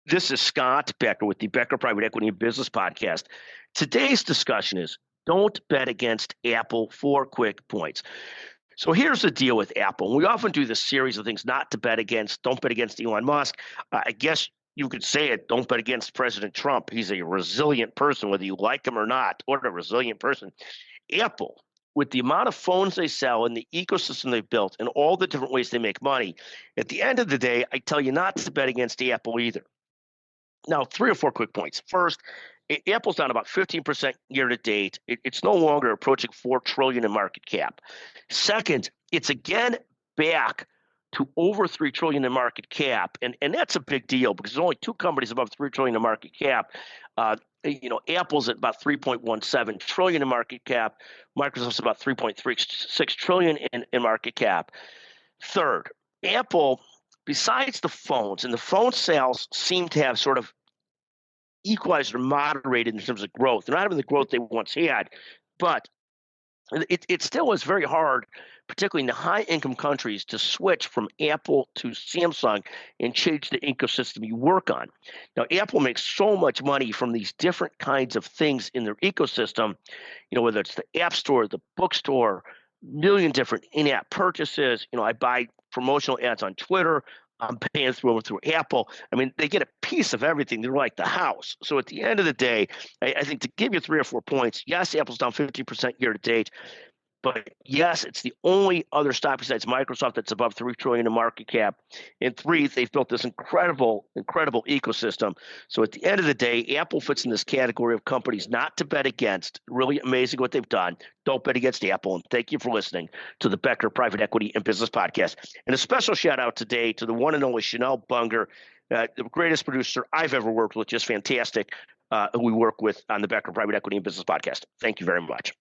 This is Scott Becker with the Becker Private Equity and Business Podcast. Today's discussion is don't bet against Apple. 4 quick points. So here's the deal with Apple. We often do this series of things not to bet against. Don't bet against Elon Musk. I guess you could say it. Don't bet against President Trump. He's a resilient person, whether you like him or not. What a resilient person. Apple, with the amount of phones they sell and the ecosystem they've built and all the different ways they make money, at the end of the day, I tell you not to bet against Apple either. Now, 3 or 4 quick points. First, Apple's down about 15% year to date. It's no longer approaching $4 trillion in market cap. Second, it's again back to over $3 trillion in market cap, and that's a big deal because there's only 2 companies above $3 trillion in market cap. Apple's at about $3.17 trillion in market cap. Microsoft's about $3.36 trillion in market cap. Third, Apple, besides the phones, and the phone sales seem to have sort of equalized or moderated in terms of growth. They're not having the growth they once had, but it still is very hard, particularly in the high-income countries, to switch from Apple to Samsung and change the ecosystem you work on. Now, Apple makes so much money from these different kinds of things in their ecosystem, whether it's the App Store, the bookstore, million different in-app purchases. I buy promotional ads on Twitter. I'm paying through Apple. I mean, they get a piece of everything. They're like the house. So at the end of the day, I think to give you 3 or 4 points, yes, Apple's down 50% year to date. But yes, it's the only other stock besides Microsoft that's above $3 trillion in market cap. And 3, they've built this incredible ecosystem. So at the end of the day, Apple fits in this category of companies not to bet against. Really amazing what they've done. Don't bet against Apple. And thank you for listening to the Becker Private Equity and Business Podcast. And a special shout out today to the one and only Chanel Bunger, the greatest producer I've ever worked with, just fantastic, who we work with on the Becker Private Equity and Business Podcast. Thank you very much.